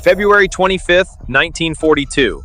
February 25th, 1942.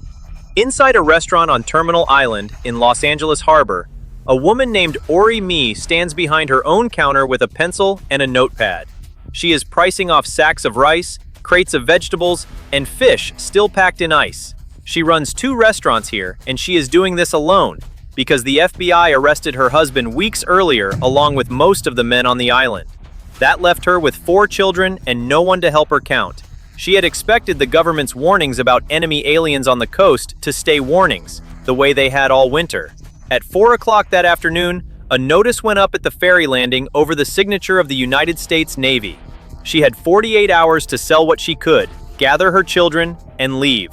Inside a restaurant on Terminal Island in Los Angeles Harbor, a woman named Orie Mie stands behind her own counter with a pencil and a notepad. She is pricing off sacks of rice, crates of vegetables, and fish still packed in ice. She runs 2 restaurants here, and she is doing this alone because the FBI arrested her husband weeks earlier along with most of the men on the island. That left her with 4 children and no one to help her count. She had expected the government's warnings about enemy aliens on the coast to stay warnings, the way they had all winter. At 4 o'clock that afternoon, a notice went up at the ferry landing over the signature of the United States Navy. She had 48 hours to sell what she could, gather her children, and leave.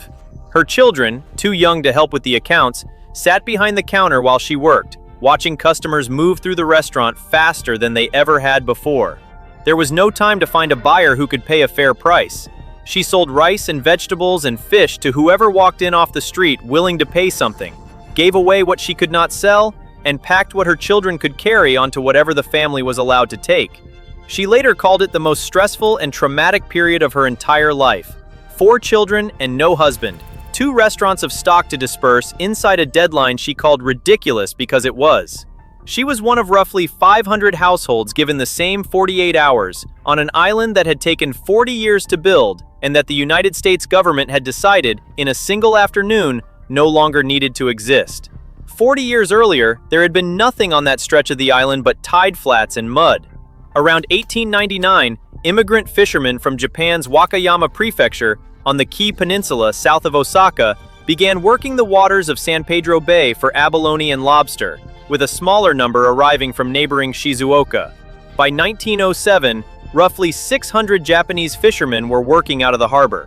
Her children, too young to help with the accounts, sat behind the counter while she worked, watching customers move through the restaurant faster than they ever had before. There was no time to find a buyer who could pay a fair price. She sold rice and vegetables and fish to whoever walked in off the street willing to pay something, gave away what she could not sell, and packed what her children could carry onto whatever the family was allowed to take. She later called it the most stressful and traumatic period of her entire life. 4 children and no husband. 2 restaurants of stock to disperse inside a deadline she called ridiculous because it was. She was one of roughly 500 households given the same 48 hours on an island that had taken 40 years to build and that the United States government had decided in a single afternoon no longer needed to exist. 40 years earlier, there had been nothing on that stretch of the island but tide flats and mud. Around 1899, immigrant fishermen from Japan's Wakayama Prefecture on the Kii Peninsula south of Osaka began working the waters of San Pedro Bay for abalone and lobster, with a smaller number arriving from neighboring Shizuoka. By 1907, roughly 600 Japanese fishermen were working out of the harbor.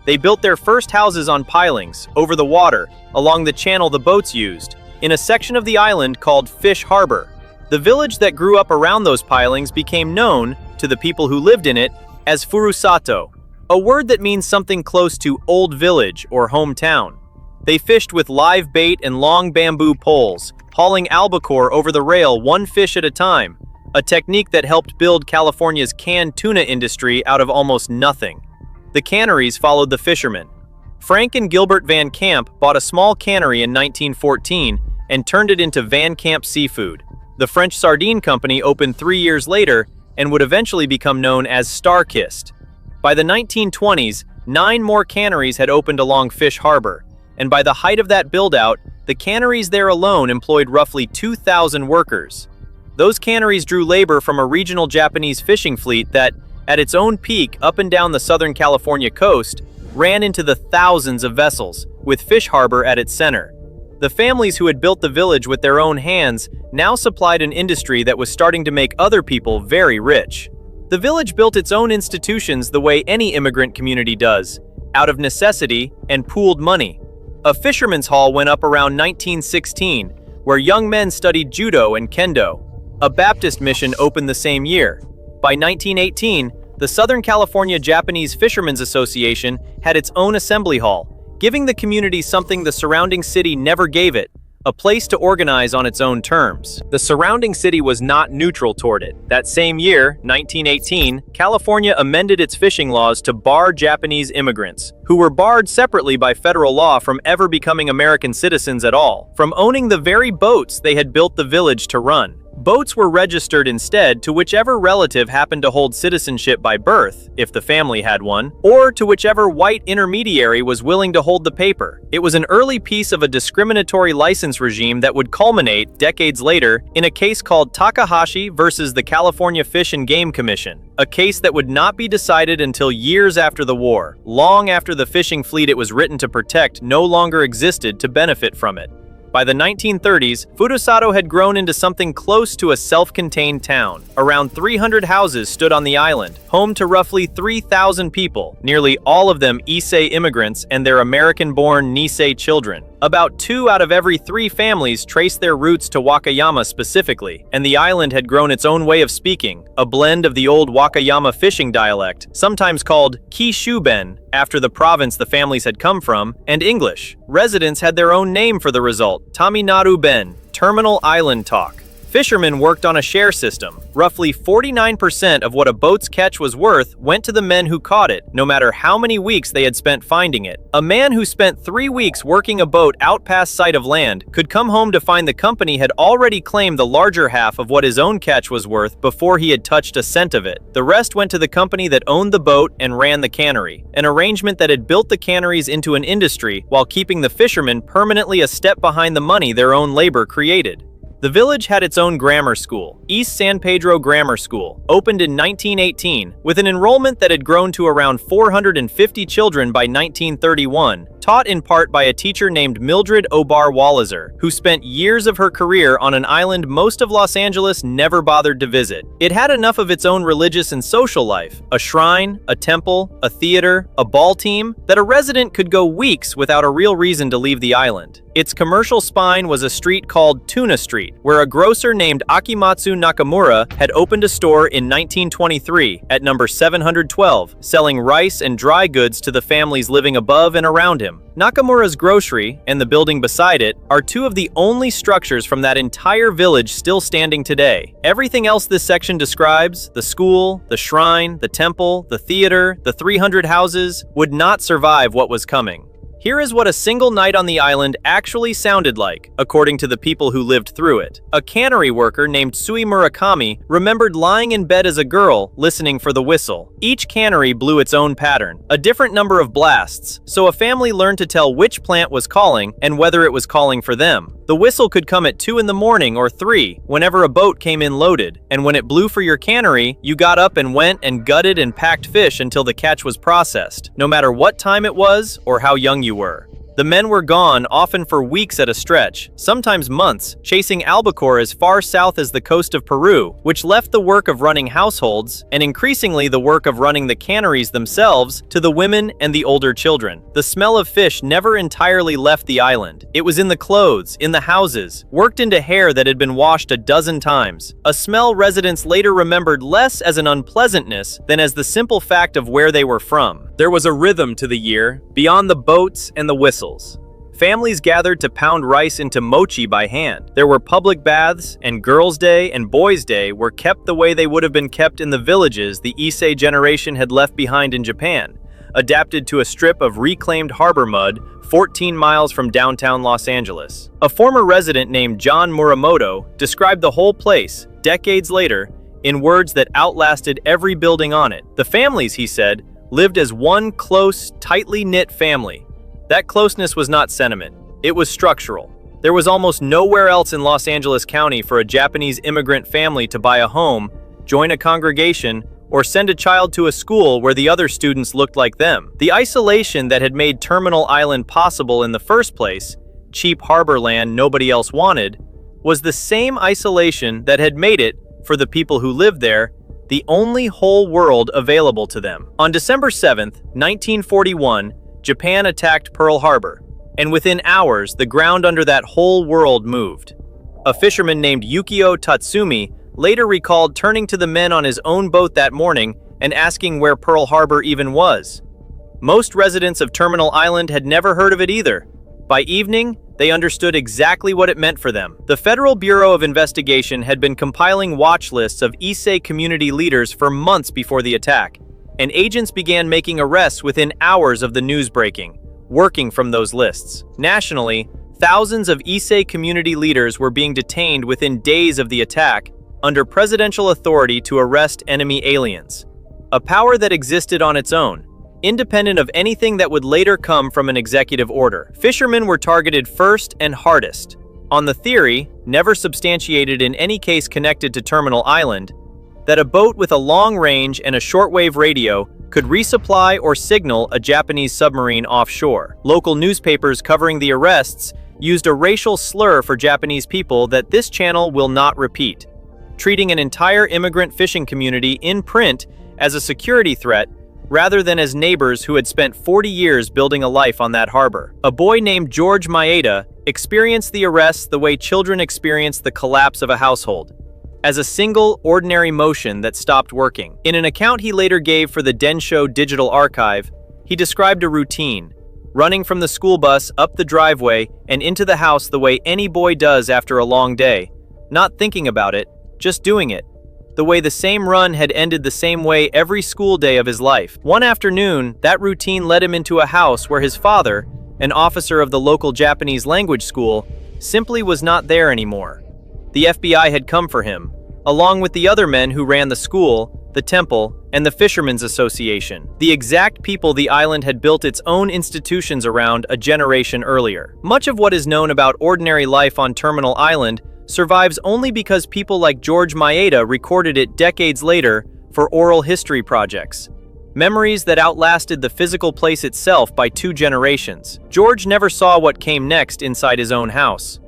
They built their first houses on pilings, over the water, along the channel the boats used, in a section of the island called Fish Harbor. The village that grew up around those pilings became known, to the people who lived in it, as Furusato, a word that means something close to old village or hometown. They fished with live bait and long bamboo poles, hauling albacore over the rail 1 fish at a time, a technique that helped build California's canned tuna industry out of almost nothing. The canneries followed the fishermen. Frank and Gilbert Van Camp bought a small cannery in 1914 and turned it into Van Camp Seafood. The French sardine company opened 3 years later and would eventually become known as Starkist. By the 1920s, 9 more canneries had opened along Fish Harbor, and by the height of that build-out, the canneries there alone employed roughly 2,000 workers. Those canneries drew labor from a regional Japanese fishing fleet that, at its own peak up and down the Southern California coast, ran into the thousands of vessels, with Fish Harbor at its center. The families who had built the village with their own hands now supplied an industry that was starting to make other people very rich. The village built its own institutions the way any immigrant community does, out of necessity and pooled money. A fisherman's hall went up around 1916, where young men studied judo and kendo. A Baptist mission opened the same year. By 1918, the Southern California Japanese Fishermen's Association had its own assembly hall, giving the community something the surrounding city never gave it, a place to organize on its own terms. The surrounding city was not neutral toward it. That same year, 1918, California amended its fishing laws to bar Japanese immigrants, who were barred separately by federal law from ever becoming American citizens at all, from owning the very boats they had built the village to run. Boats were registered instead to whichever relative happened to hold citizenship by birth, if the family had one, or to whichever white intermediary was willing to hold the paper. It was an early piece of a discriminatory license regime that would culminate, decades later, in a case called Takahashi versus the California Fish and Game Commission, a case that would not be decided until years after the war, long after the fishing fleet it was written to protect no longer existed to benefit from it. By the 1930s, Furusato had grown into something close to a self-contained town. Around 300 houses stood on the island, home to roughly 3,000 people, nearly all of them Issei immigrants and their American-born Nisei children. About 2 out of every 3 families traced their roots to Wakayama specifically, and the island had grown its own way of speaking, a blend of the old Wakayama fishing dialect, sometimes called Kishuben, after the province the families had come from, and English. Residents had their own name for the result, Taminaru Ben, Terminal Island Talk. fishermen worked on a share system. Roughly 49% of what a boat's catch was worth went to the men who caught it, no matter how many weeks they had spent finding it. A man who spent 3 weeks working a boat out past sight of land could come home to find the company had already claimed the larger half of what his own catch was worth before he had touched a cent of it. The rest went to the company that owned the boat and ran the cannery, an arrangement that had built the canneries into an industry while keeping the fishermen permanently a step behind the money their own labor created. The village had its own grammar school, East San Pedro Grammar School, opened in 1918, with an enrollment that had grown to around 450 children by 1931, taught in part by a teacher named Mildred Obar Walliser, who spent years of her career on an island most of Los Angeles never bothered to visit. It had enough of its own religious and social life, a shrine, a temple, a theater, a ball team, that a resident could go weeks without a real reason to leave the island. Its commercial spine was a street called Tuna Street, where a grocer named Akimatsu Nakamura had opened a store in 1923 at number 712, selling rice and dry goods to the families living above and around him. Nakamura's grocery, and the building beside it, are two of the only structures from that entire village still standing today. Everything else this section describes, the school, the shrine, the temple, the theater, the 300 houses, would not survive what was coming. Here is what a single night on the island actually sounded like, according to the people who lived through it. A cannery worker named Sui Murakami remembered lying in bed as a girl, listening for the whistle. Each cannery blew its own pattern, a different number of blasts, so a family learned to tell which plant was calling and whether it was calling for them. The whistle could come at 2 in the morning or 3, whenever a boat came in loaded, and when it blew for your cannery, you got up and went and gutted and packed fish until the catch was processed, no matter what time it was or how young you were. The men were gone, often for weeks at a stretch, sometimes months, chasing albacore as far south as the coast of Peru, which left the work of running households, and increasingly the work of running the canneries themselves, to the women and the older children. The smell of fish never entirely left the island. It was in the clothes, in the houses, worked into hair that had been washed a dozen times. A smell residents later remembered less as an unpleasantness than as the simple fact of where they were from. There was a rhythm to the year, beyond the boats and the whistles. Families gathered to pound rice into mochi by hand. There were public baths, and Girls' Day and Boys' Day were kept the way they would have been kept in the villages the Issei generation had left behind in Japan, adapted to a strip of reclaimed harbor mud 14 miles from downtown Los Angeles. A former resident named John Muramoto described the whole place, decades later, in words that outlasted every building on it. The families, he said, lived as one close, tightly knit family. That closeness was not sentiment. It was structural. There was almost nowhere else in Los Angeles County for a Japanese immigrant family to buy a home, join a congregation, or send a child to a school where the other students looked like them. The isolation that had made Terminal Island possible in the first place, cheap harbor land nobody else wanted, was the same isolation that had made it, for the people who lived there, the only whole world available to them. On December 7, 1941, Japan attacked Pearl Harbor, and within hours, the ground under that whole world moved. A fisherman named Yukio Tatsumi later recalled turning to the men on his own boat that morning and asking where Pearl Harbor even was. Most residents of Terminal Island had never heard of it either. By evening, they understood exactly what it meant for them. The Federal Bureau of Investigation had been compiling watch lists of Issei community leaders for months before the attack, and agents began making arrests within hours of the news breaking, working from those lists. Nationally, thousands of Issei community leaders were being detained within days of the attack under presidential authority to arrest enemy aliens, a power that existed on its own, independent of anything that would later come from an executive order. Fishermen were targeted first and hardest, on the theory, never substantiated in any case connected to Terminal Island, that a boat with a long range and a shortwave radio could resupply or signal a Japanese submarine offshore. Local newspapers covering the arrests used a racial slur for Japanese people that this channel will not repeat, treating an entire immigrant fishing community in print as a security threat rather than as neighbors who had spent 40 years building a life on that harbor. A boy named George Maeda experienced the arrests the way children experience the collapse of a household, as a single, ordinary motion that stopped working. In an account he later gave for the Densho Digital Archive, he described a routine, running from the school bus up the driveway and into the house the way any boy does after a long day, not thinking about it, just doing it. The way the same run had ended the same way every school day of his life. One afternoon, that routine led him into a house where his father, an officer of the local Japanese language school, simply was not there anymore. The FBI had come for him, along with the other men who ran the school, the temple, and the Fishermen's Association, the exact people the island had built its own institutions around a generation earlier. Much of what is known about ordinary life on Terminal Island survives only because people like George Maeda recorded it decades later for oral history projects. Memories that outlasted the physical place itself by 2 generations. George never saw what came next inside his own house.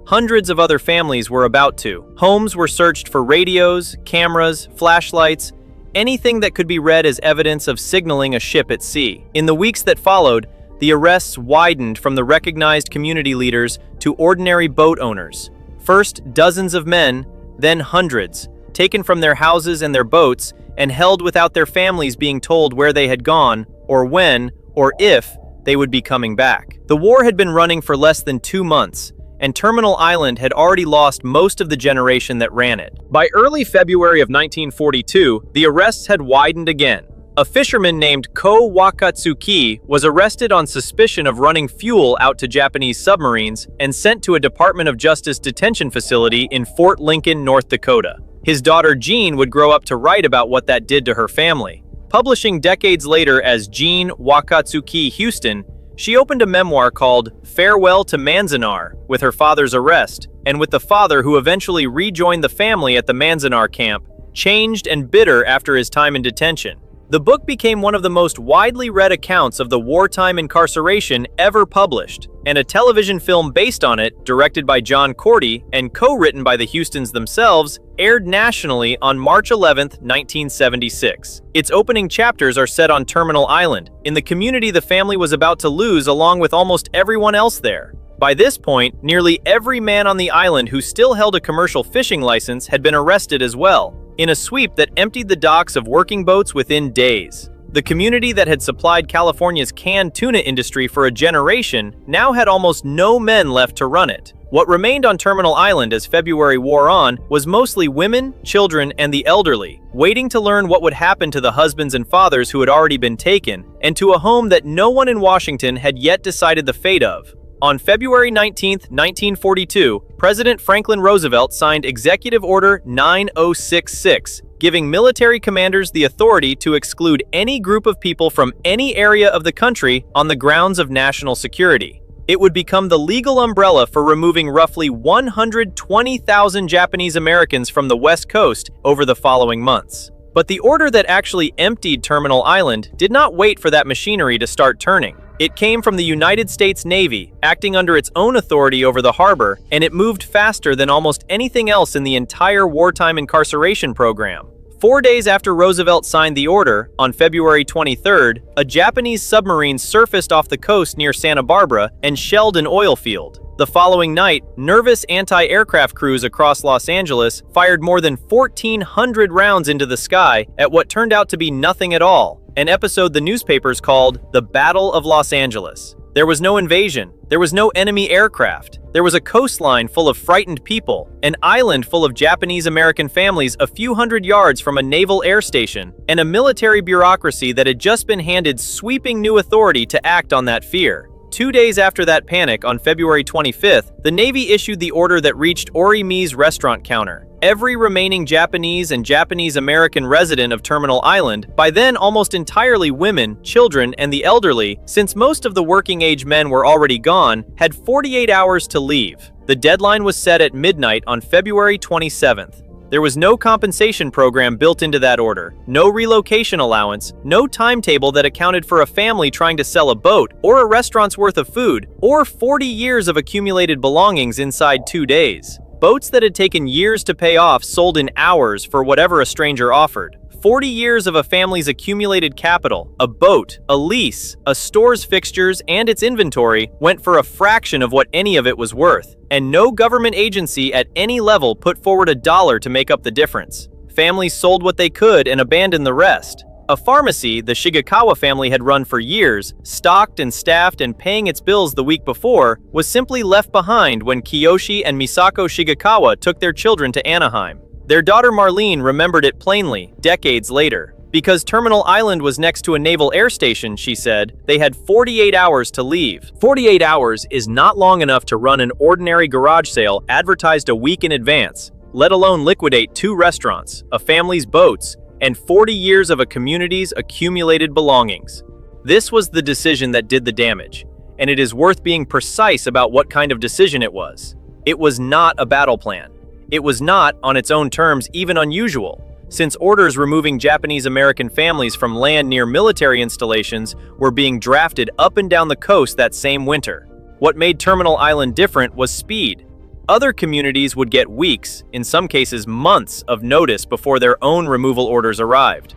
Hundreds of other families were about to. Homes were searched for radios, cameras, flashlights, anything that could be read as evidence of signaling a ship at sea. In the weeks that followed, the arrests widened from the recognized community leaders to ordinary boat owners. First dozens of men, then hundreds, taken from their houses and their boats and held without their families being told where they had gone, or when, or if they would be coming back. The war had been running for less than 2 months, and Terminal Island had already lost most of the generation that ran it. By early February of 1942, the arrests had widened again. A fisherman named Jeanne Wakatsuki was arrested on suspicion of running fuel out to Japanese submarines and sent to a Department of Justice detention facility in Fort Lincoln, North Dakota. His daughter Jeanne would grow up to write about what that did to her family. Publishing decades later as Jeanne Wakatsuki Houston, she opened a memoir called Farewell to Manzanar with her father's arrest, and with the father who eventually rejoined the family at the Manzanar camp, changed and bitter after his time in detention. The book became one of the most widely read accounts of the wartime incarceration ever published, and a television film based on it, directed by John Cordy and co-written by the Houstons themselves, aired nationally on March 11, 1976. Its opening chapters are set on Terminal Island, in the community the family was about to lose along with almost everyone else there. By this point, nearly every man on the island who still held a commercial fishing license had been arrested as well, in a sweep that emptied the docks of working boats within days. The community that had supplied California's canned tuna industry for a generation now had almost no men left to run it. What remained on Terminal Island as February wore on was mostly women, children, and the elderly, waiting to learn what would happen to the husbands and fathers who had already been taken, and to a home that no one in Washington had yet decided the fate of. On February 19, 1942, President Franklin Roosevelt signed Executive Order 9066, giving military commanders the authority to exclude any group of people from any area of the country on the grounds of national security. It would become the legal umbrella for removing roughly 120,000 Japanese Americans from the West Coast over the following months. But the order that actually emptied Terminal Island did not wait for that machinery to start turning. It came from the United States Navy, acting under its own authority over the harbor, and it moved faster than almost anything else in the entire wartime incarceration program. 4 days after Roosevelt signed the order, on February 23rd, a Japanese submarine surfaced off the coast near Santa Barbara and shelled an oil field. The following night, nervous anti-aircraft crews across Los Angeles fired more than 1,400 rounds into the sky at what turned out to be nothing at all, an episode the newspapers called the Battle of Los Angeles. There was no invasion. There was no enemy aircraft. There was a coastline full of frightened people, an island full of Japanese-American families a few hundred yards from a naval air station, and a military bureaucracy that had just been handed sweeping new authority to act on that fear. 2 days after that panic, on February 25th, the Navy issued the order that reached Orie Mie's restaurant counter. Every remaining Japanese and Japanese-American resident of Terminal Island, by then almost entirely women, children, and the elderly, since most of the working-age men were already gone, had 48 hours to leave. The deadline was set at midnight on February 27th. There was no compensation program built into that order, no relocation allowance, no timetable that accounted for a family trying to sell a boat, or a restaurant's worth of food, or 40 years of accumulated belongings inside 2 days. Boats that had taken years to pay off sold in hours for whatever a stranger offered. 40 years of a family's accumulated capital, a boat, a lease, a store's fixtures, and its inventory went for a fraction of what any of it was worth, and no government agency at any level put forward $1 to make up the difference. Families sold what they could and abandoned the rest. A pharmacy the Shigekawa family had run for years, stocked and staffed and paying its bills the week before, was simply left behind when Kiyoshi and Misako Shigekawa took their children to Anaheim. Their daughter Marlene remembered it plainly, decades later. Because Terminal Island was next to a naval air station, she said, they had 48 hours to leave. 48 hours is not long enough to run an ordinary garage sale advertised a week in advance, let alone liquidate 2 restaurants, a family's boats, and 40 years of a community's accumulated belongings. This was the decision that did the damage, and it is worth being precise about what kind of decision it was. It was not a battle plan. It was not, on its own terms, even unusual, since orders removing Japanese-American families from land near military installations were being drafted up and down the coast that same winter. What made Terminal Island different was speed. Other communities would get weeks, in some cases months, of notice before their own removal orders arrived.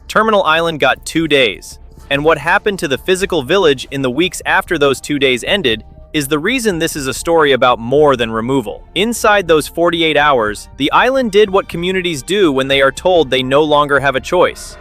Terminal Island got 2 days, and what happened to the physical village in the weeks after those 2 days ended is the reason this is a story about more than removal. Inside those 48 hours, the island did what communities do when they are told they no longer have a choice.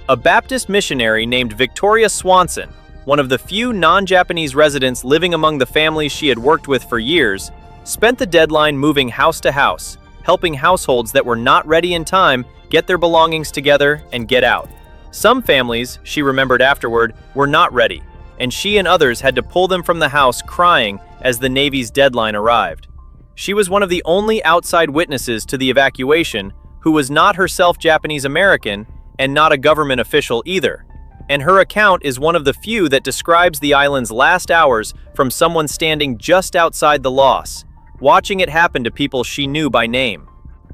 A Baptist missionary named Victoria Swanson, one of the few non-Japanese residents living among the families she had worked with for years, spent the deadline moving house to house, helping households that were not ready in time get their belongings together and get out. Some families, she remembered afterward, were not ready, and she and others had to pull them from the house crying as the Navy's deadline arrived. She was one of the only outside witnesses to the evacuation who was not herself Japanese American and not a government official either, and her account is one of the few that describes the island's last hours from someone standing just outside the loss, watching it happen to people she knew by name.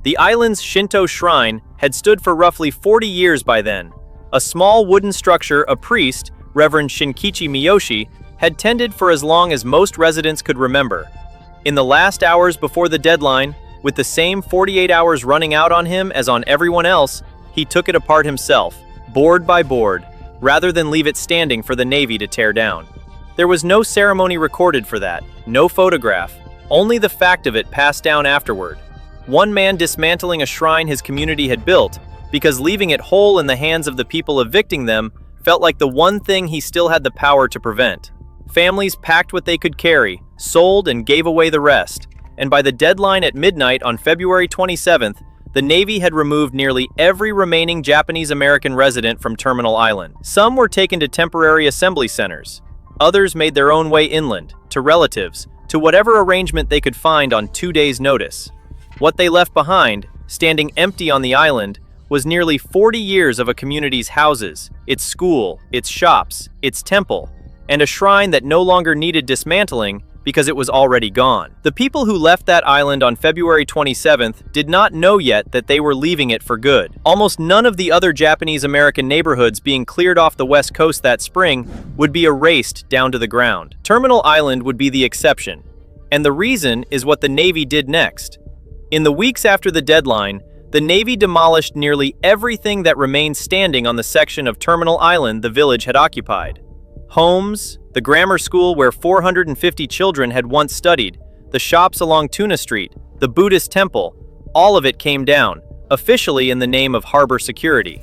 The island's Shinto shrine had stood for roughly 40 years by then. A small wooden structure a priest, Reverend Shinkichi Miyoshi, had tended for as long as most residents could remember. In the last hours before the deadline, with the same 48 hours running out on him as on everyone else, he took it apart himself, board by board, rather than leave it standing for the Navy to tear down. There was no ceremony recorded for that, no photograph, only the fact of it passed down afterward. One man dismantling a shrine his community had built, because leaving it whole in the hands of the people evicting them felt like the one thing he still had the power to prevent. Families packed what they could carry, sold and gave away the rest, and by the deadline at midnight on February 27th, the Navy had removed nearly every remaining Japanese-American resident from Terminal Island. Some were taken to temporary assembly centers. Others made their own way inland, to relatives, to whatever arrangement they could find on 2 days' notice. What they left behind, standing empty on the island, was nearly 40 years of a community's houses, its school, its shops, its temple, and a shrine that no longer needed dismantling because it was already gone. The people who left that island on February 27th did not know yet that they were leaving it for good. Almost none of the other Japanese-American neighborhoods being cleared off the west coast that spring would be erased down to the ground. Terminal Island would be the exception, and the reason is what the Navy did next. In the weeks after the deadline, the Navy demolished nearly everything that remained standing on the section of Terminal Island the village had occupied. Homes, the grammar school where 450 children had once studied, the shops along Tuna Street, the Buddhist temple, all of it came down, officially in the name of harbor security.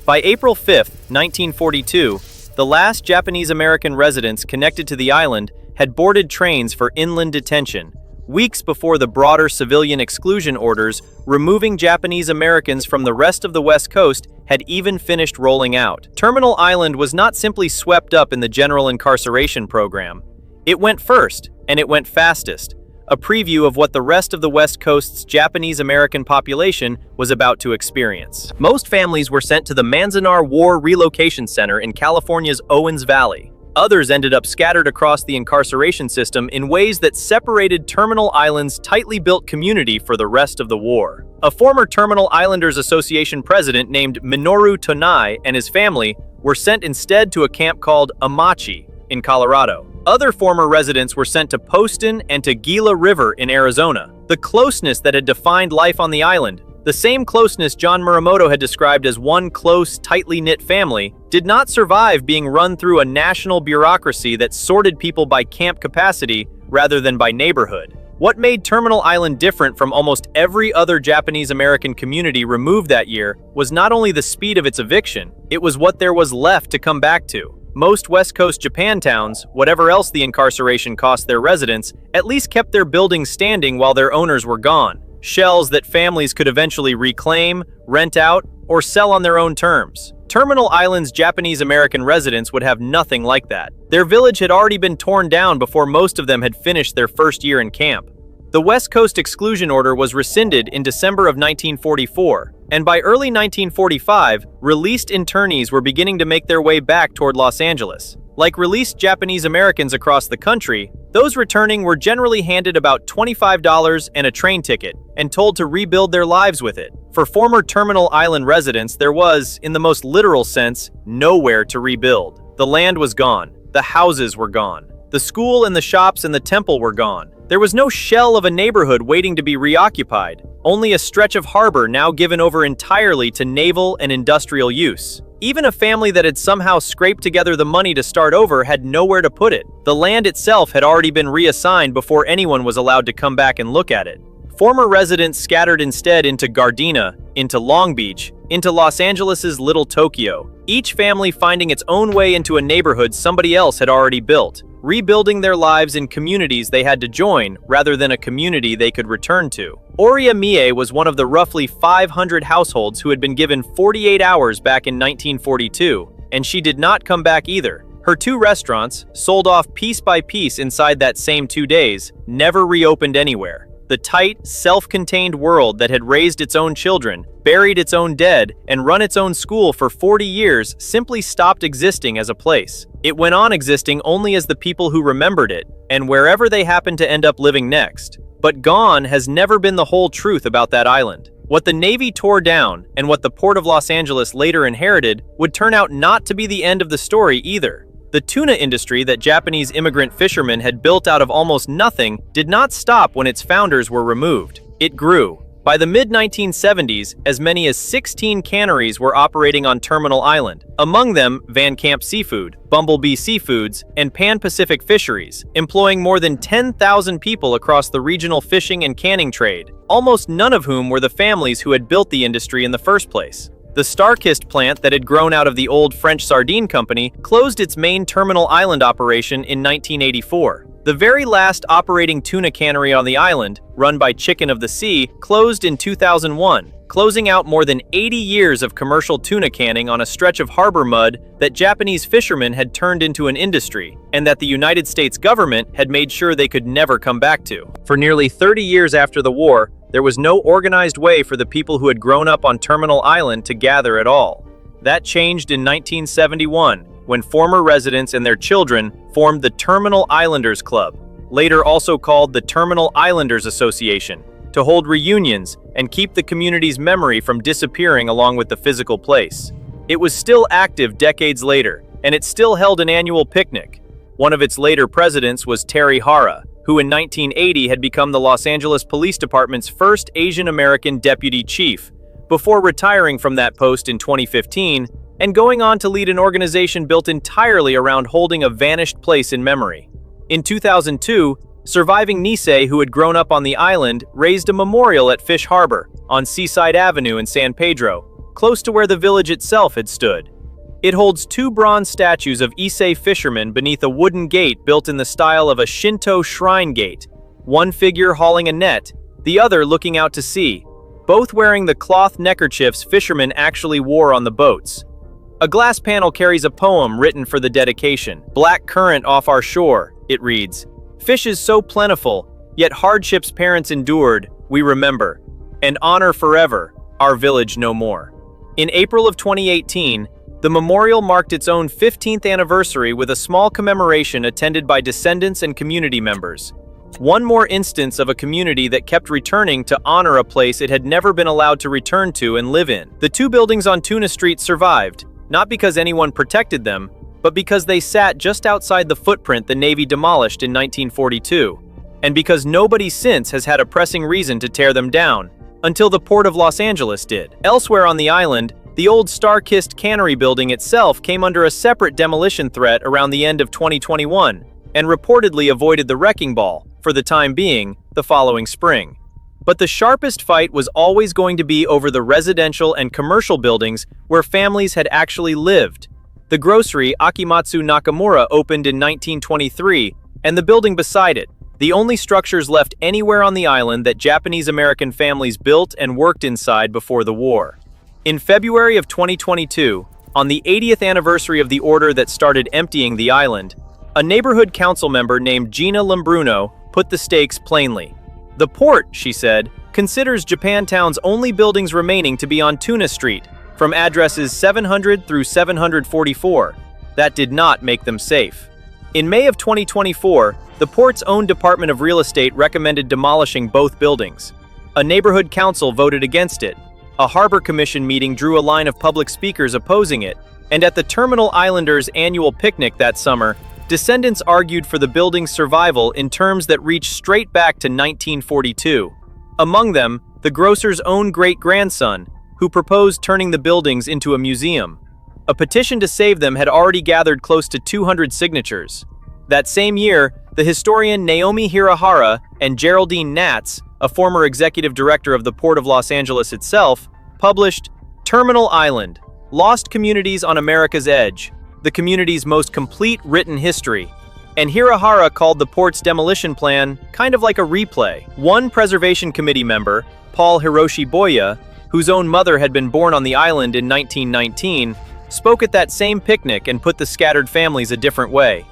By April 5, 1942, the last Japanese-American residents connected to the island had boarded trains for inland detention, weeks before the broader civilian exclusion orders removing Japanese Americans from the rest of the West Coast had even finished rolling out. Terminal Island was not simply swept up in the general incarceration program. It went first, and it went fastest, a preview of what the rest of the West Coast's Japanese American population was about to experience. Most families were sent to the Manzanar War Relocation Center in California's Owens Valley. Others ended up scattered across the incarceration system in ways that separated Terminal Island's tightly built community for the rest of the war. A former Terminal Islanders Association president named Minoru Tonai and his family were sent instead to a camp called Amachi in Colorado. Other former residents were sent to Poston and to Gila River in Arizona. The closeness that had defined life on the island, the same closeness John Muramoto had described as one close, tightly knit family, did not survive being run through a national bureaucracy that sorted people by camp capacity rather than by neighborhood. What made Terminal Island different from almost every other Japanese-American community removed that year was not only the speed of its eviction, it was what there was left to come back to. Most West Coast Japan towns, whatever else the incarceration cost their residents, at least kept their buildings standing while their owners were gone. Shells that families could eventually reclaim, rent out, or sell on their own terms. Terminal Island's Japanese-American residents would have nothing like that. Their village had already been torn down before most of them had finished their first year in camp. The West Coast exclusion order was rescinded in December of 1944, and by early 1945, released internees were beginning to make their way back toward Los Angeles. Like released Japanese Americans across the country, those returning were generally handed about $25 and a train ticket, and told to rebuild their lives with it. For former Terminal Island residents, there was, in the most literal sense, nowhere to rebuild. The land was gone. The houses were gone. The school and the shops and the temple were gone. There was no shell of a neighborhood waiting to be reoccupied, only a stretch of harbor now given over entirely to naval and industrial use. Even a family that had somehow scraped together the money to start over had nowhere to put it. The land itself had already been reassigned before anyone was allowed to come back and look at it. Former residents scattered instead into Gardena, into Long Beach, into Los Angeles's Little Tokyo, each family finding its own way into a neighborhood somebody else had already built, rebuilding their lives in communities they had to join rather than a community they could return to. Orie Mie was one of the roughly 500 households who had been given 48 hours back in 1942, and she did not come back either. Her 2 restaurants, sold off piece by piece inside that same 2 days, never reopened anywhere. The tight, self-contained world that had raised its own children, buried its own dead, and run its own school for 40 years simply stopped existing as a place. It went on existing only as the people who remembered it, and wherever they happened to end up living next. But gone has never been the whole truth about that island. What the Navy tore down, and what the Port of Los Angeles later inherited, would turn out not to be the end of the story either. The tuna industry that Japanese immigrant fishermen had built out of almost nothing did not stop when its founders were removed. It grew. By the mid-1970s, as many as 16 canneries were operating on Terminal Island, among them Van Camp Seafood, Bumblebee Seafoods, and Pan Pacific Fisheries, employing more than 10,000 people across the regional fishing and canning trade, almost none of whom were the families who had built the industry in the first place. The Starkist plant that had grown out of the old French sardine company closed its main Terminal Island operation in 1984. The very last operating tuna cannery on the island, run by Chicken of the Sea, closed in 2001, closing out more than 80 years of commercial tuna canning on a stretch of harbor mud that Japanese fishermen had turned into an industry, and that the United States government had made sure they could never come back to. For nearly 30 years after the war, there was no organized way for the people who had grown up on Terminal Island to gather at all. That changed in 1971, when former residents and their children formed the Terminal Islanders Club, later also called the Terminal Islanders Association, to hold reunions and keep the community's memory from disappearing along with the physical place. It was still active decades later, and it still held an annual picnic. One of its later presidents was Terry Hara, who in 1980 had become the Los Angeles Police Department's first Asian American deputy chief, before retiring from that post in 2015 and going on to lead an organization built entirely around holding a vanished place in memory. In 2002, surviving Nisei, who had grown up on the island, raised a memorial at Fish Harbor on Seaside Avenue in San Pedro, close to where the village itself had stood. It holds 2 bronze statues of Issei fishermen beneath a wooden gate built in the style of a Shinto shrine gate, one figure hauling a net, the other looking out to sea, both wearing the cloth neckerchiefs fishermen actually wore on the boats. A glass panel carries a poem written for the dedication. "Black current off our shore," it reads. "Fish is so plentiful, yet hardships parents endured, we remember, and honor forever, our village no more." In April of 2018, the memorial marked its own 15th anniversary with a small commemoration attended by descendants and community members. One more instance of a community that kept returning to honor a place it had never been allowed to return to and live in. The 2 buildings on Tuna Street survived, not because anyone protected them, but because they sat just outside the footprint the Navy demolished in 1942, and because nobody since has had a pressing reason to tear them down, until the Port of Los Angeles did. Elsewhere on the island, the old Star-Kissed cannery building itself came under a separate demolition threat around the end of 2021, and reportedly avoided the wrecking ball, for the time being, the following spring. But the sharpest fight was always going to be over the residential and commercial buildings where families had actually lived. The grocery Akimatsu Nakamura opened in 1923, and the building beside it, the only structures left anywhere on the island that Japanese-American families built and worked inside before the war. In February of 2022, on the 80th anniversary of the order that started emptying the island, a neighborhood council member named Gina Lambruno put the stakes plainly. The port, she said, considers Japantown's only buildings remaining to be on Tuna Street, from addresses 700 through 744. That did not make them safe. In May of 2024, the port's own Department of Real Estate recommended demolishing both buildings. A neighborhood council voted against it. A harbor commission meeting drew a line of public speakers opposing it, and at the Terminal Islanders' annual picnic that summer, descendants argued for the building's survival in terms that reached straight back to 1942. Among them, the grocer's own great-grandson, who proposed turning the buildings into a museum. A petition to save them had already gathered close to 200 signatures. That same year, the historian Naomi Hirahara and Geraldine Natz, a former executive director of the Port of Los Angeles itself, published Terminal Island, Lost Communities on America's Edge, the community's most complete written history. And Hirahara called the port's demolition plan kind of like a replay. One preservation committee member, Paul Hiroshi Boya, whose own mother had been born on the island in 1919, spoke at that same picnic and put the scattered families a different way.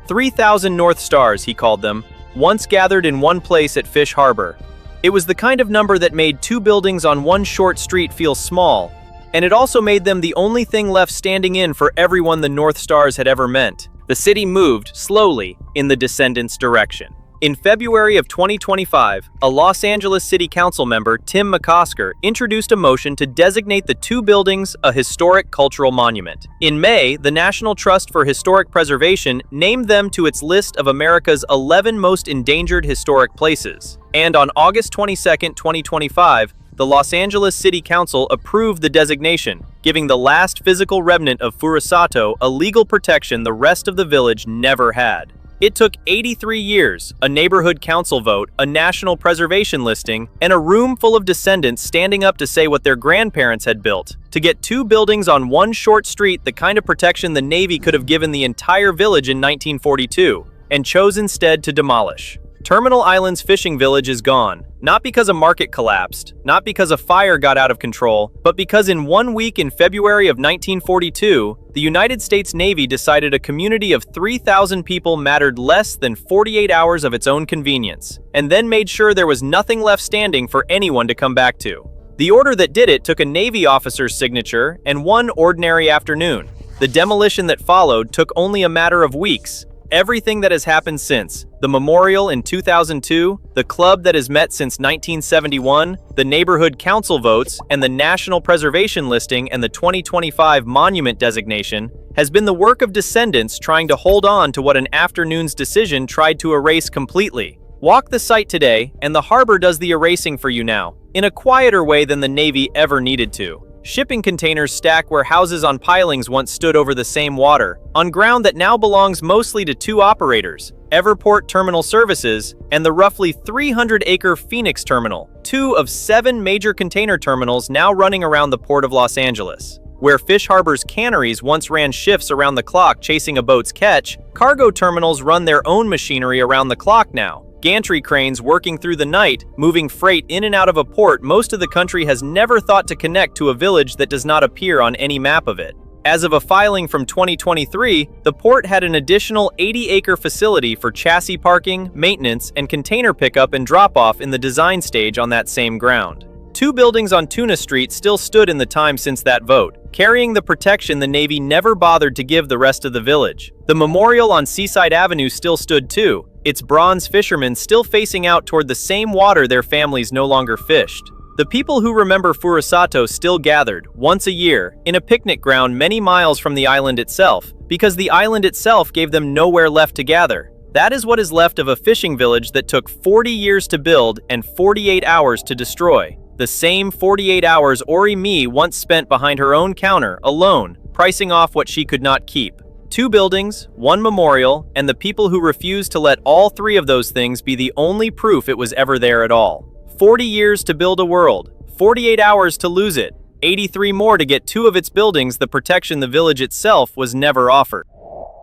3,000 North Stars, he called them, once gathered in one place at Fish Harbor. It was the kind of number that made two buildings on one short street feel small, and it also made them the only thing left standing in for everyone the North Stars had ever meant. The city moved, slowly, in the descendants' direction. In February of 2025, a Los Angeles City Council member, Tim McCosker, introduced a motion to designate the two buildings a historic cultural monument. In May, the National Trust for Historic Preservation named them to its list of America's 11 most endangered historic places. And on August 22, 2025, the Los Angeles City Council approved the designation, giving the last physical remnant of Furusato a legal protection the rest of the village never had. It took 83 years, a neighborhood council vote, a national preservation listing, and a room full of descendants standing up to say what their grandparents had built, to get two buildings on one short street, the kind of protection the Navy could have given the entire village in 1942, and chose instead to demolish. Terminal Island's fishing village is gone, not because a market collapsed, not because a fire got out of control, but because in 1 week in February of 1942, the United States Navy decided a community of 3,000 people mattered less than 48 hours of its own convenience, and then made sure there was nothing left standing for anyone to come back to. The order that did it took a Navy officer's signature and one ordinary afternoon. The demolition that followed took only a matter of weeks. Everything that has happened since, the memorial in 2002, the club that has met since 1971, the neighborhood council votes, and the national preservation listing and the 2025 monument designation, has been the work of descendants trying to hold on to what an afternoon's decision tried to erase completely. Walk the site today, and the harbor does the erasing for you now, in a quieter way than the Navy ever needed to. Shipping containers stack where houses on pilings once stood over the same water, on ground that now belongs mostly to two operators, Everport Terminal Services and the roughly 300-acre Phoenix Terminal, two of 7 major container terminals now running around the Port of Los Angeles. Where Fish Harbor's canneries once ran shifts around the clock chasing a boat's catch, cargo terminals run their own machinery around the clock now. Gantry cranes working through the night, moving freight in and out of a port most of the country has never thought to connect to a village that does not appear on any map of it. As of a filing from 2023, the port had an additional 80-acre facility for chassis parking, maintenance, and container pickup and drop-off in the design stage on that same ground. 2 buildings on Tuna Street still stood in the time since that vote, carrying the protection the Navy never bothered to give the rest of the village. The memorial on Seaside Avenue still stood too, its bronze fishermen still facing out toward the same water their families no longer fished. The people who remember Furusato still gathered, once a year, in a picnic ground many miles from the island itself, because the island itself gave them nowhere left to gather. That is what is left of a fishing village that took 40 years to build and 48 hours to destroy. The same 48 hours Orie Mie once spent behind her own counter, alone, pricing off what she could not keep. 2 buildings, 1 memorial, and the people who refused to let all 3 of those things be the only proof it was ever there at all. 40 years to build a world, 48 hours to lose it, 83 more to get 2 of its buildings the protection the village itself was never offered.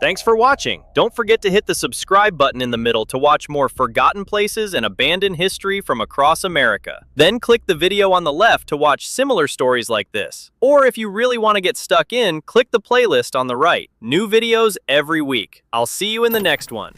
Thanks for watching. Don't forget to hit the subscribe button in the middle to watch more forgotten places and abandoned history from across America. Then click the video on the left to watch similar stories like this. Or if you really want to get stuck in, click the playlist on the right. New videos every week. I'll see you in the next one.